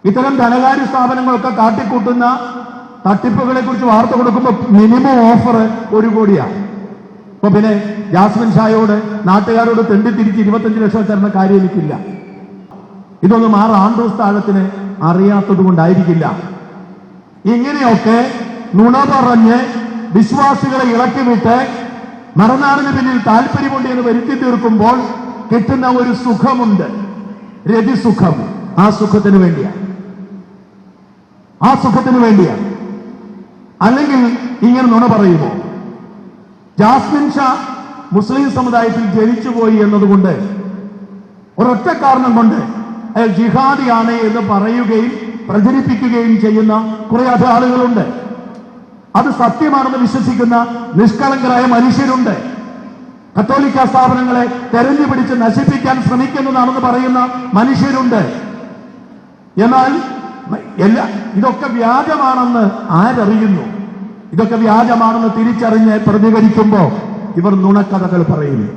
ഇത്തരം ധനകാര്യ സ്ഥാപനങ്ങളൊക്കെ കാട്ടിക്കൂട്ടുന്ന തട്ടിപ്പുകളെ കുറിച്ച് വാർത്ത കൊടുക്കുമ്പോൾ മിനിമം ഓഫർ 1 കോടിയാണ്. അപ്പൊ പിന്നെ ജാസ്മിൻ ഷായോട് നാട്ടുകാരോട് തെണ്ടിത്തിരിച്ച് 25 ലക്ഷം തരുന്ന കാര്യം എനിക്കില്ല. ഇതൊന്നും മാർ ആൻഡ്രൂസ് താഴത്തിന് അറിയാത്തത് കൊണ്ടായിരിക്കില്ല. ഇങ്ങനെയൊക്കെ നുണ പറഞ്ഞ് വിശ്വാസികളെ ഇളക്കി വിട്ട് മറുനാടിന് പിന്നിൽ താല്പര്യമുണ്ട് എന്ന് വരുത്തി തീർക്കുമ്പോൾ കിട്ടുന്ന ഒരു സുഖമുണ്ട്, രതിസുഖം. ആ സുഖത്തിന് വേണ്ടിയാണ്. അല്ലെങ്കിൽ ഇങ്ങനെ നുണ പറയുമോ? ജാസ്മിൻ ഷാ മുസ്ലിം സമുദായത്തിൽ ജനിച്ചുപോയി എന്നതുകൊണ്ട് ഒരൊറ്റ കാരണം കൊണ്ട് അയാൾ ജിഹാദിയാണ് എന്ന് പറയുകയും പ്രചരിപ്പിക്കുകയും ചെയ്യുന്ന കുറെ ആളുകളുണ്ട്. അത് സത്യമാണെന്ന് വിശ്വസിക്കുന്ന നിഷ്കളങ്കരായ മനുഷ്യരുണ്ട്. കത്തോലിക്ക സ്ഥാപനങ്ങളെ തെരഞ്ഞു പിടിച്ച് നശിപ്പിക്കാൻ ശ്രമിക്കുന്നതാണെന്ന് പറയുന്ന മനുഷ്യരുണ്ട്. എന്നാൽ ഇതൊക്കെ വ്യാജമാണെന്ന് ആരറിയുന്നു? ഇതൊക്കെ വ്യാജമാണെന്ന് തിരിച്ചറിഞ്ഞ് പ്രതികരിക്കുമ്പോൾ ഇവർ നുണക്കഥകൾ പറയുന്നു.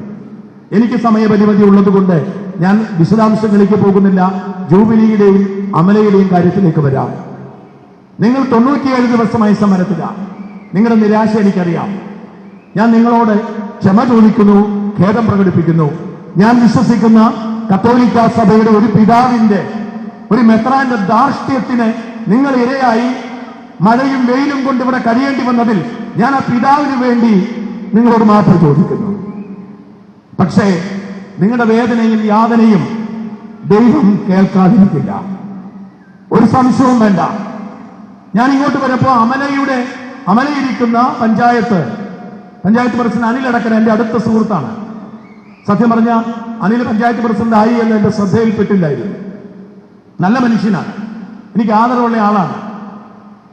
എനിക്ക് സമയപരിമിതി ഉള്ളതുകൊണ്ട് ഞാൻ വിശദാംശങ്ങളിലേക്ക് പോകുന്നില്ല. ജൂബിലിയുടെയും അമലയുടെയും കാര്യത്തിലേക്ക് വരാം. നിങ്ങൾ 97 ദിവസമായി സമരത്തിലാണ്. നിങ്ങളുടെ നിരാശ എനിക്കറിയാം. ഞാൻ നിങ്ങളോട് ക്ഷമ ചോദിക്കുന്നു, ഖേദം പ്രകടിപ്പിക്കുന്നു. ഞാൻ വിശ്വസിക്കുന്ന കത്തോലിക്ക സഭയുടെ ഒരു പിതാവിന്റെ, ഒരു മെത്രാന്റെ ധാർഷ്ട്യത്തിന് നിങ്ങൾ ഇരയായി മഴയും വെയിലും കൊണ്ട് ഇവിടെ കഴിയേണ്ടി വന്നതിൽ ഞാൻ ആ പിതാവിന് വേണ്ടി നിങ്ങളോട് മാപ്പ് ചോദിക്കുന്നു. പക്ഷേ നിങ്ങളുടെ വേദനയും യാതനയും ദൈവം കേൾക്കാതിരിക്കില്ല. ഒരു സംശയവും വേണ്ട. ഞാൻ ഇങ്ങോട്ട് വരുമ്പോ അമലയിരിക്കുന്ന പഞ്ചായത്ത് പ്രസിഡന്റ് അനിലടക്കൻ എന്റെ അടുത്ത സുഹൃത്താണ്. സത്യം പറഞ്ഞ അനിൽ പഞ്ചായത്ത് പ്രസിഡന്റ് ആയി എന്ന് എന്റെ ശ്രദ്ധയിൽപ്പെട്ടില്ലായിരുന്നു. നല്ല മനുഷ്യനാണ്, എനിക്ക് ആദരവുള്ള ആളാണ്,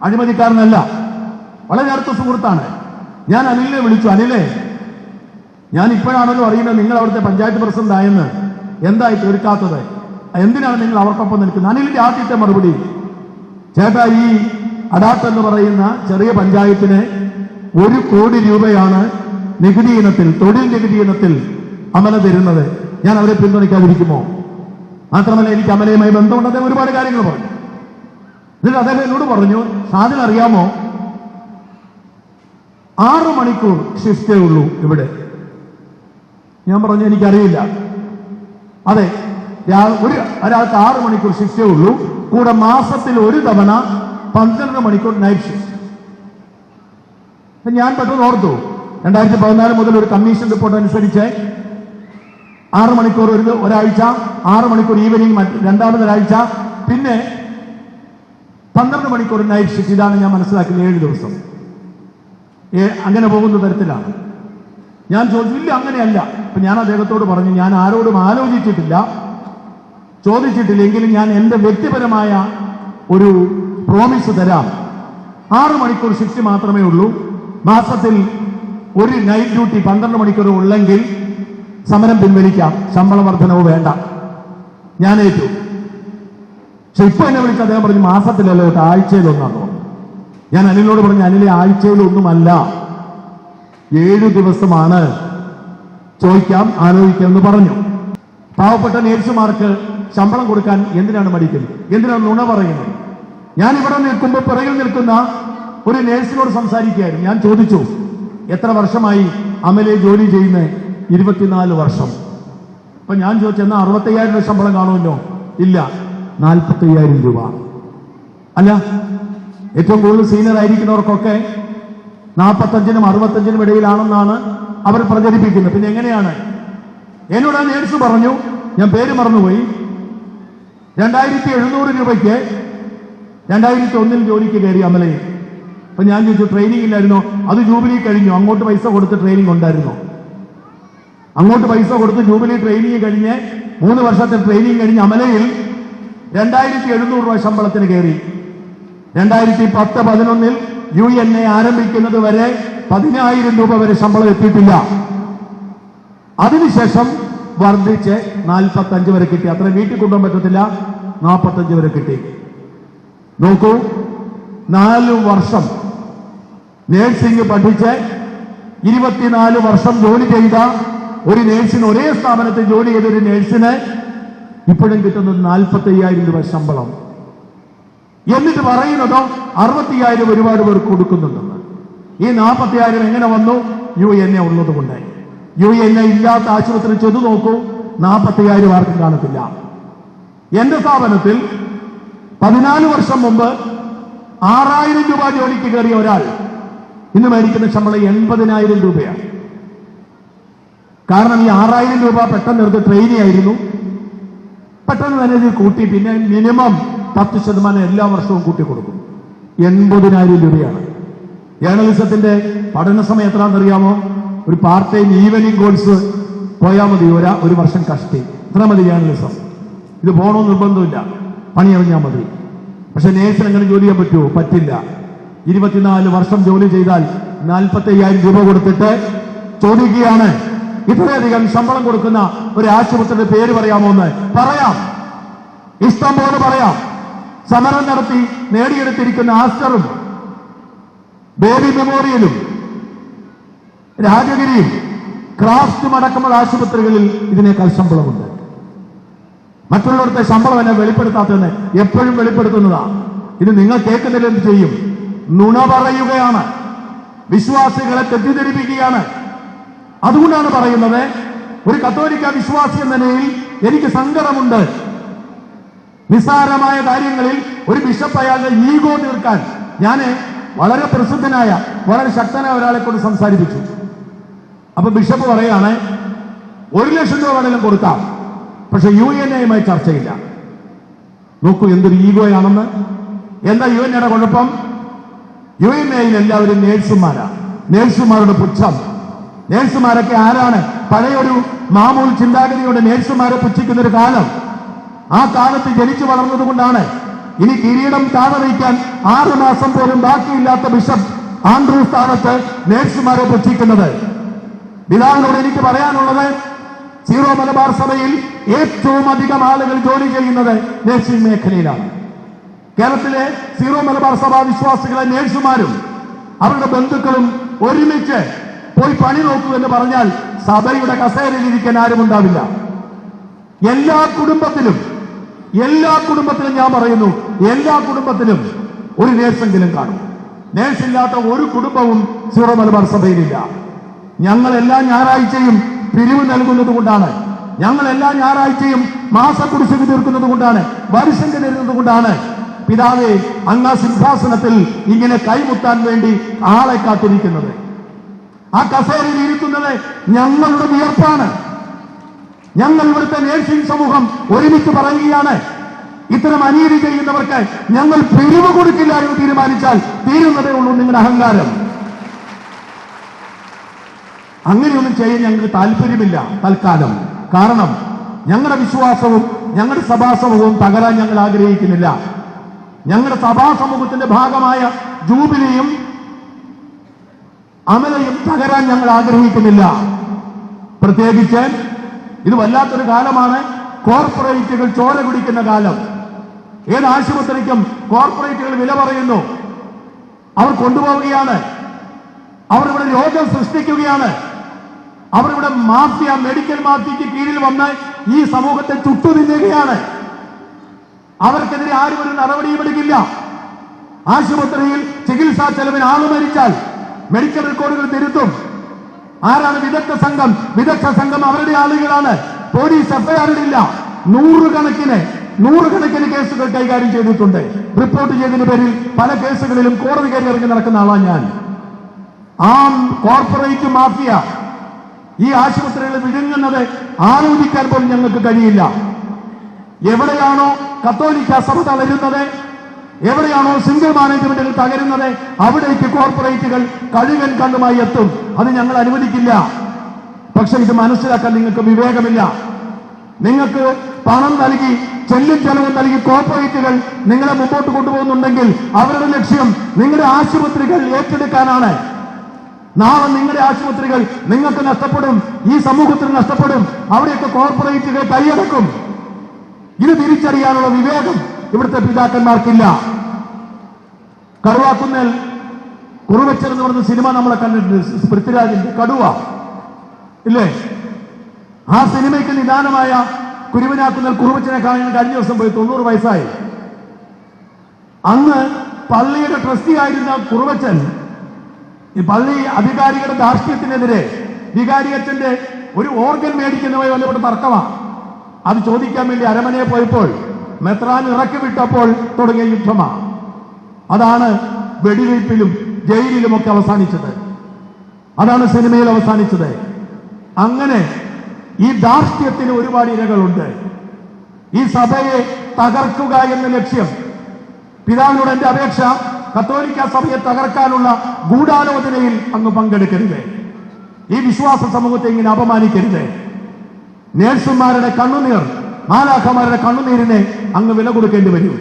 അഴിമതിക്കാരനല്ല, വളരെ അടുത്ത സുഹൃത്താണ്. ഞാൻ അനിലിനെ വിളിച്ചു, അനിലേ, ഞാൻ ഇപ്പോഴാണല്ലോ അറിയുന്നത് നിങ്ങൾ അവിടുത്തെ പഞ്ചായത്ത് പ്രസിഡന്റ് ആയെന്ന്. എന്തായി തീർക്കാത്തത്? എന്തിനാണ് നിങ്ങൾ അവർക്കൊപ്പം നിൽക്കുന്നത്? അനിലിന്റെ ആദ്യത്തെ മറുപടി, ചേട്ടാ, ഈ അടാട്ട് എന്ന് പറയുന്ന ചെറിയ പഞ്ചായത്തിന് 1 കോടി രൂപയാണ് നികുതി ഇനത്തിൽ, തൊഴിൽ നികുതി ഇനത്തിൽ അമല തരുന്നത്. ഞാൻ അവരെ പിന്തുണയ്ക്കാതിരിക്കുമോ? മാത്രമല്ല എനിക്ക് അമലയുമായി ബന്ധമുണ്ട്. അദ്ദേഹം ഒരുപാട് കാര്യങ്ങൾ പറഞ്ഞു. എന്നിട്ട് അദ്ദേഹം എന്നോട് പറഞ്ഞു, ഷാജിന് അറിയാമോ, 6 മണിക്കൂർ ഷിഫ്റ്റേ ഉള്ളൂ ഇവിടെ. ഞാൻ പറഞ്ഞു എനിക്കറിയില്ല. അതെ, ഒരാൾക്ക് 6 മണിക്കൂർ ഷിഫ്റ്റേ ഉള്ളൂ, കൂടെ മാസത്തിൽ ഒരു തവണ 12 മണിക്കൂർ നൈറ്റ് ഷിഫ്റ്റ്. ഞാൻ പെട്ടെന്ന് ഓർത്തു, 2014 മുതൽ ഒരു കമ്മീഷൻ റിപ്പോർട്ട് അനുസരിച്ച് 6 മണിക്കൂർ ഒരാഴ്ച, 6 മണിക്കൂർ ഈവനിങ് രണ്ടാമതൊരാഴ്ച, പിന്നെ 12 മണിക്കൂർ നൈറ്റ് ഷിഫ്റ്റ്. ഇതാണ് ഞാൻ മനസ്സിലാക്കിയത് 7 ദിവസം. അങ്ങനെ പോകുന്ന തരത്തിലാണ്. ഞാൻ ചോദിച്ചില്ല, അങ്ങനെയല്ല. അപ്പൊ ഞാൻ അദ്ദേഹത്തോട് പറഞ്ഞു, ഞാൻ ആരോടും ആലോചിച്ചിട്ടില്ല, ചോദിച്ചിട്ടില്ലെങ്കിലും ഞാൻ എൻ്റെ വ്യക്തിപരമായ ഒരു പ്രോമിസ് തരാം. 6 മണിക്കൂർ ഷിഫ്റ്റ് മാത്രമേ ഉള്ളൂ, മാസത്തിൽ ഒരു നൈറ്റ് ഡ്യൂട്ടി 12 മണിക്കൂർ ഉള്ളെങ്കിൽ സമരം പിൻവലിക്കാം, ശമ്പള വർധനവ് വേണ്ട. ഞാൻ ഏറ്റു. പക്ഷെ ഇപ്പൊ എന്നെ വിളിച്ച് അദ്ദേഹം പറഞ്ഞു മാസത്തിലല്ലോ, ആഴ്ചയിലൊന്നാണോ. ഞാൻ അനിലിനോട് പറഞ്ഞു, അനിലെ ആഴ്ചയിലൊന്നുമല്ല, 7 ദിവസമാണ്, ചോദിക്കാം, ആലോചിക്കാം എന്ന് പറഞ്ഞു. പാവപ്പെട്ട നേഴ്സുമാർക്ക് ശമ്പളം കൊടുക്കാൻ എന്തിനാണ് മടിക്കുന്നത്? എന്തിനാണ് നുണ പറയുന്നത്? ഞാൻ ഇവിടെ നിൽക്കുമ്പോൾ പിറകിൽ നിൽക്കുന്ന ഒരു നേഴ്സിനോട് സംസാരിക്കുകയായിരുന്നു. ഞാൻ ചോദിച്ചു, എത്ര വർഷമായി അമലെ ജോലി ചെയ്യുന്നത്? 24 വർഷം. അപ്പൊ ഞാൻ ചോദിച്ചു, എന്നാൽ 65,000 രൂപ ശമ്പളം കാണുമല്ലോ? ഇല്ല, 45,000 രൂപ. അല്ല, ഏറ്റവും കൂടുതൽ സീനിയർ ആയിരിക്കുന്നവർക്കൊക്കെ 45-നും 65-നും ഇടയിലാണെന്നാണ് അവർ പ്രചരിപ്പിക്കുന്നത്. പിന്നെ എങ്ങനെയാണ്? എന്നോട് ആ നേഴ്സ് പറഞ്ഞു, ഞാൻ പേര് മറന്നുപോയി, 2700 രൂപയ്ക്ക് 2001 ജോലിക്ക് കയറി അമലയിൽ. അപ്പൊ ഞാൻ ചോദിച്ചു, ട്രെയിനിങ് ഇല്ലായിരുന്നോ? അത് ജൂബിലി കഴിഞ്ഞു, അങ്ങോട്ട് പൈസ കൊടുത്ത് ട്രെയിനിങ് ഉണ്ടായിരുന്നോ? അങ്ങോട്ട് പൈസ കൊടുത്ത് ജൂബിലി ട്രെയിനിങ് കഴിഞ്ഞ് 3 വർഷത്തെ ട്രെയിനിങ് കഴിഞ്ഞ് അമലയിൽ 2700 രൂപ ശമ്പളത്തിന് കയറി. 2010-11 UNA ആരംഭിക്കുന്നത് വരെ 10,000 രൂപ വരെ ശമ്പളം എത്തിയിട്ടില്ല. അതിനുശേഷം വർദ്ധിച്ച് 45 വരെ കിട്ടി. അത്ര വീട്ടിൽ കൊണ്ടുപോകാൻ പറ്റത്തില്ല, 45 വരെ കിട്ടി. നോക്കൂ, 4 വർഷം നേഴ്സിംഗ് പഠിച്ച് 24 വർഷം ജോലി ചെയ്ത ഒരു നേഴ്സിന്, ഒരേ സ്ഥാപനത്തിൽ ജോലി ചെയ്ത ഒരു നേഴ്സിന് ഇപ്പോഴും കിട്ടുന്നത് 45,000 രൂപ ശമ്പളം. എന്നിട്ട് പറയുന്നതോ 60,000 ഒരുപാട് പേർ കൊടുക്കുന്നുണ്ടെന്ന്. ഈ 40,000 എങ്ങനെ വന്നു? UNA ഉള്ളത് കൊണ്ട്. UNA ഇല്ലാത്ത ആശുപത്രി ചെന്ന് നോക്കൂ, 40,000 ആർക്കും കാണത്തില്ല. എന്റെ സ്ഥാപനത്തിൽ 14 വർഷം മുമ്പ് 6,000 രൂപ ജോലിക്ക് കയറിയ ഒരാൾ ഇന്ന് മേടിക്കുന്ന ശമ്പളം 80,000 രൂപയാണ്. കാരണം ഈ 6,000 രൂപ പെട്ടെന്ന് എടുത്ത് ട്രെയിനി ആയിരുന്നു, പെട്ടെന്ന് തന്നെ ഇത് കൂട്ടി, പിന്നെ മിനിമം 10% എല്ലാ വർഷവും കൂട്ടിക്കൊടുക്കും. 80,000 രൂപയാണ്. ജേർണലിസത്തിന്റെ പഠന സമയം എത്രയാണെന്നറിയാമോ? ഒരു പാർട്ട് ടൈം ഈവനിങ് കോഴ്സ് പോയാൽ മതി, ഒരു വർഷം കഷ്ടി. ഇത്ര മതി ജേർണലിസം. ഇത് പോകണമെന്ന് നിർബന്ധമില്ല, പണിയറിഞ്ഞാൽ മതി. പക്ഷെ നേഴ്സിന് എങ്ങനെ ജോലി ചെയ്യാൻ പറ്റുമോ? പറ്റില്ല. 24 വർഷം ജോലി ചെയ്താൽ 45,000 രൂപ കൊടുത്തിട്ട് ചോദിക്കുകയാണ്, ഇത്രയധികം ശമ്പളം കൊടുക്കുന്ന ഒരു ആശുപത്രിയുടെ പേര് പറയാമോ എന്ന്? പറയാം, ഇഷ്ടം പോലെ പറയാം. സമരം നടത്തി നേടിയെടുത്തിരിക്കുന്ന ആസ്റ്ററും ബേബി മെമ്മോറിയലും രാജഗിരിയും ക്രാഫ്റ്റും അടക്കമുള്ള ആശുപത്രികളിൽ ഇതിനേക്കാൾ ശമ്പളമുണ്ട്. മറ്റുള്ളവരുടെ ശമ്പളം എന്നെ വെളിപ്പെടുത്താത്തതെന്ന് എപ്പോഴും വെളിപ്പെടുത്തുന്നതാണ്. ഇത് നിങ്ങൾ കേൾക്കുന്നില്ല, എന്ത് ചെയ്യും? നുണ പറയുകയാണ്, വിശ്വാസികളെ തെറ്റിദ്ധരിപ്പിക്കുകയാണ്. അതുകൊണ്ടാണ് പറയുന്നത്, ഒരു കത്തോലിക്ക വിശ്വാസി എന്ന നിലയിൽ എനിക്ക് സങ്കടമുണ്ട്. നിസ്സാരമായ കാര്യങ്ങളിൽ ഒരു ബിഷപ്പ് അയാളുടെ ഈഗോ തീർക്കാൻ ഞാൻ വളരെ പ്രസിദ്ധനായ, വളരെ ശക്തനായ ഒരാളെ കൊണ്ട് സംസാരിപ്പിച്ചു. അപ്പൊ ബിഷപ്പ് പറയാണ്, 1 ലക്ഷം രൂപ വേണമെങ്കിലും കൊടുക്കാം, പക്ഷെ UNA-യുമായി ചർച്ചയില്ല. നോക്കൂ എന്തൊരു ഈഗോയാണെന്ന്. എന്താ UNA-യുടെ കുഴപ്പം? UNA-യിൽ എല്ലാവരും നേഴ്സുമാരാണ്. നേഴ്സുമാരുടെ പുച്ഛം. നേഴ്സുമാരൊക്കെ ആരാണ്? പഴയൊരു മാമൂൽ ചിന്താഗതിയോടെ നേഴ്സുമാരെ പുച്ഛിക്കുന്ന ഒരു കാലം. ആ കാലത്ത് ജനിച്ചു വളർന്നതുകൊണ്ടാണ് ഇനി കിരീടം താഴെ വയ്ക്കാൻ 6 മാസം പോലും ബാക്കിയില്ലാത്ത ബിഷപ്പ് ആൻഡ്രൂ സ്ഥാനത്ത് നേഴ്സുമാരെ പുച്ഛിക്കുന്നത്. പിതാവിനോട് എനിക്ക് പറയാനുള്ളത്, സീറോ മലബാർ സഭയിൽ ഏറ്റവും അധികം ആളുകൾ ജോലി ചെയ്യുന്നത് നേഴ്സിംഗ് മേഖലയിലാണ്. കേരളത്തിലെ സീറോ മലബാർ സഭാ വിശ്വാസികളെ നേഴ്സുമാരും അവരുടെ ബന്ധുക്കളും ഒരുമിച്ച് പോയി പണി നോക്കൂ എന്ന് പറഞ്ഞാൽ സഭയുടെ കസേരയിൽ ഇരിക്കാൻ ആരും ഉണ്ടാവില്ല. എല്ലാ കുടുംബത്തിലും ഞാൻ പറയുന്നു, എല്ലാ കുടുംബത്തിലും ഒരു നേഴ്സെങ്കിലും കാണും. നേഴ്സില്ലാത്ത ഒരു കുടുംബവും സീറോ മലബാർ സഭയിലില്ല. ഞങ്ങൾ എല്ലാ ഞായറാഴ്ചയും പിരിവ് നൽകുന്നത് കൊണ്ടാണ്, ഞങ്ങൾ എല്ലാ ഞായറാഴ്ചയും മാസക്കുടിശ്ശിക തീർക്കുന്നത് കൊണ്ടാണ്, വരിശങ്ക തരുന്നത് കൊണ്ടാണ് പിതാവേ അങ്ങ് സിംഹാസനത്തിൽ ഇങ്ങനെ കൈമുത്താൻ വേണ്ടി ആളെ കാത്തിരിക്കുന്നത്. ആ കസേരയിൽ ഇരുത്തുന്നത് ഞങ്ങളുടെ വിയർപ്പാണ്. ഞങ്ങൾ ഇവിടുത്തെ നേഴ്സിംഗ് സമൂഹം ഒരുമിച്ച് പറയുകയാണ്, ഇത്തരം അനീതി ചെയ്യുന്നവർക്ക് ഞങ്ങൾ പിരിവ് കൊടുക്കില്ല എന്ന് തീരുമാനിച്ചാൽ തീരുന്നതേ ഉള്ളൂ നിങ്ങളുടെ അഹങ്കാരം. അങ്ങനെയൊന്നും ചെയ്യാൻ ഞങ്ങൾക്ക് താല്പര്യമില്ല തൽക്കാലം. കാരണം ഞങ്ങളുടെ വിശ്വാസവും ഞങ്ങളുടെ സഭാസമൂഹവും തകരാൻ ഞങ്ങൾ ആഗ്രഹിക്കുന്നില്ല. ഞങ്ങളുടെ സഭാസമൂഹത്തിന്റെ ഭാഗമായ ജൂബിലിയും അമലയും തകരാൻ ഞങ്ങൾ ആഗ്രഹിക്കുന്നില്ല. പ്രത്യേകിച്ച് ഇത് വല്ലാത്തൊരു കാലമാണ്. കോർപ്പറേറ്റുകൾ ചോര കുടിക്കുന്ന കാലം. ഏത് ആശുപത്രിക്കും കോർപ്പറേറ്റുകൾ വില പറയുന്നു. അവർ കൊണ്ടുപോവുകയാണ്, അവർ ഇവിടെ രോഗം സൃഷ്ടിക്കുകയാണ്. അവരിവിടെ മാഫിയ, മെഡിക്കൽ മാഫിയയ്ക്ക് കീഴിൽ വന്ന് ഈ സമൂഹത്തെ ചുട്ടുതിന്നുകയാണ്. അവർക്കെതിരെ ആരും ഒരു നടപടിയും എടുക്കില്ല. ആശുപത്രിയിൽ ചികിത്സാ ചെലവിന് ആള് മരിച്ചാൽ മെഡിക്കൽ റെക്കോർഡുകൾ തിരുത്തും. ആരാണ് വിദഗ്ധ സംഘം? വിദഗ്ധ സംഘം അവരുടെ ആളുകളാണ്. പോലീസ് എഫ്ഐആറിടില്ല. നൂറുകണക്കിന് കേസുകൾ കൈകാര്യം ചെയ്തിട്ടുണ്ട്. റിപ്പോർട്ട് ചെയ്തതിന് പേരിൽ പല കേസുകളിലും കോടതി കയറി ഇറങ്ങി നടക്കുന്ന ആളാണ് ഞാൻ. ആ കോർപ്പറേറ്റ് മാഫിയ ഈ ആശുപത്രികളിൽ വിഴുങ്ങുന്നത് ആലോചിക്കാൻ പോലും ഞങ്ങൾക്ക് കഴിയില്ല. എവിടെയാണോ കത്തോലിക്ക സഭ തളരുന്നത്, എവിടെയാണോ സിംഗിൾ മാനേജ്മെന്റുകൾ തകരുന്നത്, അവിടേക്ക് കോർപ്പറേറ്റുകൾ കഴുകൻ കണ്ണുമായി എത്തും. അത് ഞങ്ങൾ അനുവദിക്കില്ല. പക്ഷെ ഇത് മനസ്സിലാക്കാൻ നിങ്ങൾക്ക് വിവേകമില്ല. നിങ്ങൾക്ക് പണം നൽകി, ചെല്ലും ചെലവ് നൽകി കോർപ്പറേറ്റുകൾ നിങ്ങളെ മുമ്പോട്ട് കൊണ്ടുപോകുന്നുണ്ടെങ്കിൽ അവരുടെ ലക്ഷ്യം നിങ്ങളുടെ ആശുപത്രികൾ ഏറ്റെടുക്കാനാണ്. നാളെ നിങ്ങളുടെ ആശുപത്രികൾ നിങ്ങൾക്ക് നഷ്ടപ്പെടും, ഈ സമൂഹത്തിന് നഷ്ടപ്പെടും. അവിടെയൊക്കെ കോർപ്പറേറ്റുകൾ കൈയടക്കും. ഇത് തിരിച്ചറിയാനുള്ള വിവേകം ഇവിടുത്തെ പിതാക്കന്മാർക്കില്ല. കറുവാക്കുന്നേൽ കുറുവച്ചൻ എന്ന് പറഞ്ഞ സിനിമ നമ്മളെ കണ്ടിട്ടുണ്ട്, പൃഥ്വിരാജിന്റെ കടുവ ഇല്ലേ? ആ സിനിമയ്ക്ക് നിദാനമായ കുരുവനാക്കുന്നേൽ കുറുവച്ചനെ കാണാൻ കഴിഞ്ഞ ദിവസം പോയി. 90 വയസ്സായി. അന്ന് പള്ളിയുടെ ട്രസ്റ്റി ആയിരുന്ന കുറുവച്ചൻ ഈ പള്ളി അധികാരികളുടെ ധാർഷ്ട്യത്തിനെതിരെ വികാരിയച്ഛന്റെ ഒരു ഓർഗൻ മേടിക്കുന്നതുമായി ബന്ധപ്പെട്ട തർക്കമാണ്. അത് ചോദിക്കാൻ വേണ്ടി അരമനയെ പോയപ്പോൾ മെത്രാൻ ഇറക്കി വിട്ടപ്പോൾ തുടങ്ങിയ യുദ്ധമാണ്. അതാണ് വെടിവയ്പ്പിലും ജയിലിലുമൊക്കെ അവസാനിച്ചത്. അതാണ് സിനിമയിൽ അവസാനിച്ചത്. അങ്ങനെ ഈ ധാർഷ്ട്യത്തിന് ഒരുപാട് ഇരകളുണ്ട്. ഈ സഭയെ തകർക്കുക എന്ന ലക്ഷ്യം. പിതാവിനോട് എന്റെ അപേക്ഷ, കത്തോലിക്ക സഭയെ തകർക്കാനുള്ള ഗൂഢാലോചനയിൽ അങ്ങ് പങ്കെടുക്കരുത്. ഈ വിശ്വാസ സമൂഹത്തെ ഇങ്ങനെ അപമാനിക്കരുത്. നേഴ്സുമാരുടെ കണ്ണുനീർ, മാലാഖമാരുടെ കണ്ണുനീരിനെ അങ്ങ് വില കൊടുക്കേണ്ടി വരും.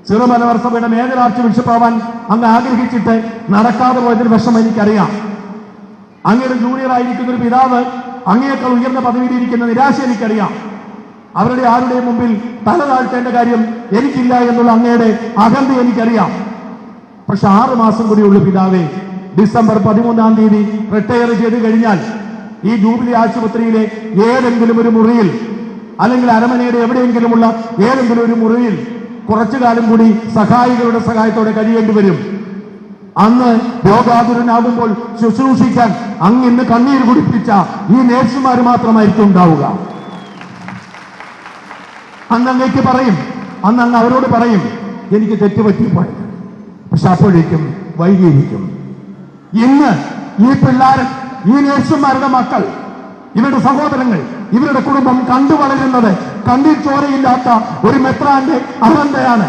സീറോ മലബാർ സഭയുടെ മേജർ ആർച്ച് ബിഷപ്പാവാൻ അങ്ങ് ആഗ്രഹിച്ചിട്ട് നടക്കാതെ പോയതിന് വിഷമം എനിക്കറിയാം. അങ്ങയുടെ ജൂനിയർ ആയിരിക്കുന്ന ഒരു പിതാവ് അങ്ങേക്കാൾ ഉയർന്ന പദവിയിലിരിക്കുന്ന നിരാശ എനിക്കറിയാം. അവരുടെ ആരുടെയും മുമ്പിൽ തല താഴ്ത്തേണ്ട കാര്യം എനിക്കില്ല എന്നുള്ള അങ്ങയുടെ അകന്ത എനിക്കറിയാം. പക്ഷെ 6 മാസം കൂടിയുള്ള പിതാവേ, ഡിസംബർ 13-ാം തീയതി റിട്ടയർ ചെയ്ത് കഴിഞ്ഞാൽ ഈ ജൂബിലി ആശുപത്രിയിലെ ഏതെങ്കിലും ഒരു മുറിയിൽ, അല്ലെങ്കിൽ അരമനയുടെ എവിടെയെങ്കിലുമുള്ള ഏതെങ്കിലും ഒരു മുറിയിൽ കുറച്ചു കാലം കൂടി സഹായികളുടെ സഹായത്തോടെ കഴിയേണ്ടി വരും. അന്ന് രോഗാതുരനാകുമ്പോൾ ശുശ്രൂഷിക്കാൻ ഇന്ന് കണ്ണീർ കുടിപ്പിച്ച ഈ നേഴ്സുമാർ മാത്രമായിരിക്കും ഉണ്ടാവുക. അന്ന് അങ്ങേക്ക് പറയും, അന്ന് അങ്ങ് അവരോട് പറയും, എനിക്ക് തെറ്റുപറ്റിപ്പോയി. പക്ഷെ അപ്പോഴേക്കും വൈകിയിരിക്കും. ഇന്ന് ഈ പിള്ളേർ, ഈ നേഴ്സുമാരുടെ മക്കൾ, ഇവരുടെ സഹോദരങ്ങൾ, ഇവരുടെ കുടുംബം കണ്ടു വളരുന്നത് കണ്ടിൽ ചോരയില്ലാത്ത ഒരു മെത്രാന്റെ അഹന്തയാണ്.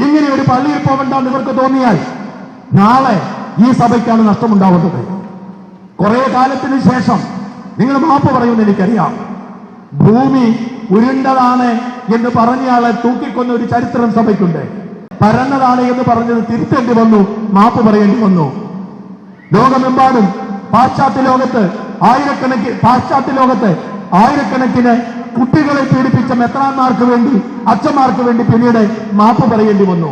ഇങ്ങനെ ഒരു പള്ളിയിൽ പോകണ്ടെന്ന് ഇവർക്ക് തോന്നിയാൽ നാളെ ഈ സഭയ്ക്കാണ് നഷ്ടമുണ്ടാവുന്നത്. കുറെ കാലത്തിന് ശേഷം നിങ്ങൾ മാപ്പ് പറയുമെന്ന് എനിക്കറിയാം. ഭൂമി ഉരുണ്ടതാണ് എന്ന് പറഞ്ഞയാളെ തൂക്കിക്കൊന്ന ഒരു ചരിത്രം സഭയ്ക്കുണ്ട്. പരന്നതാണ് എന്ന് പറഞ്ഞത് തിരുത്തേണ്ടി വന്നു, മാപ്പ് പറയേണ്ടി വന്നു. ലോകമെമ്പാടും പാശ്ചാത്യ ലോകത്ത് ആയിരക്കണക്കിന് കുട്ടികളെ പീഡിപ്പിച്ച മെത്രാന്മാർക്ക് വേണ്ടി, അച്ഛന്മാർക്ക് വേണ്ടി പിന്നീട് മാപ്പ് പറയേണ്ടി വന്നു.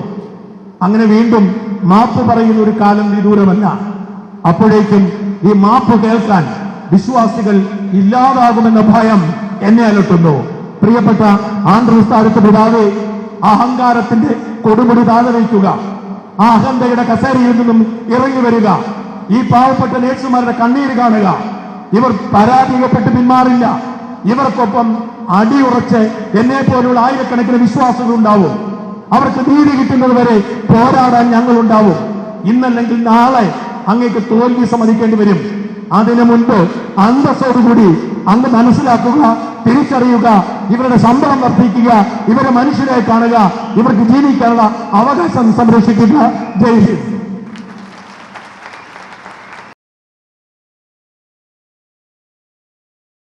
അങ്ങനെ വീണ്ടും മാപ്പ് പറയുന്ന ഒരു കാലം വിദൂരമല്ല. അപ്പോഴേക്കും ഈ മാപ്പ് കേൾക്കാൻ വിശ്വാസികൾ ഇല്ലാതാകുമെന്ന ഭയം എന്നെ അലട്ടുന്നു. പ്രിയപ്പെട്ട ആൻഡ്രൂസ് താഴത്ത് പിതാവേ, അഹങ്കാരത്തിന്റെ കൊടുമുടി താഴെ വയ്ക്കുക. ആ അഹന്തയുടെ കസേരയിൽ നിന്നും ഇറങ്ങി വരിക. ഈ പാവപ്പെട്ട നേഴ്സുമാരുടെ കണ്ണീര് കാണുക. ഇവർ പരാജയപ്പെട്ട് പിന്മാറില്ല. ഇവർക്കൊപ്പം അടിയുറച്ച് എന്നെ പോലുള്ള ആയിരക്കണക്കിന് വിശ്വാസികൾ ഉണ്ടാവും. അവർക്ക് നീതി കിട്ടുന്നത് വരെ പോരാടാൻ ഞങ്ങളുണ്ടാവും. ഇന്നല്ലെങ്കിൽ നാളെ അങ്ങേക്ക് തോൽവി സമ്മതിക്കേണ്ടി വരും. അതിനു മുൻപ് അന്തസ്സോടുകൂടി അങ്ങ് മനസ്സിലാക്കുക, തിരിച്ചറിയുക, ഇവരുടെ ശമ്പളം വർദ്ധിക്കുക, ഇവരെ മനുഷ്യരെ കാണുക, ഇവർക്ക് ജീവിക്കാനുള്ള അവകാശം സംരക്ഷിക്കുക. ജയ് ഹിന്ദ്.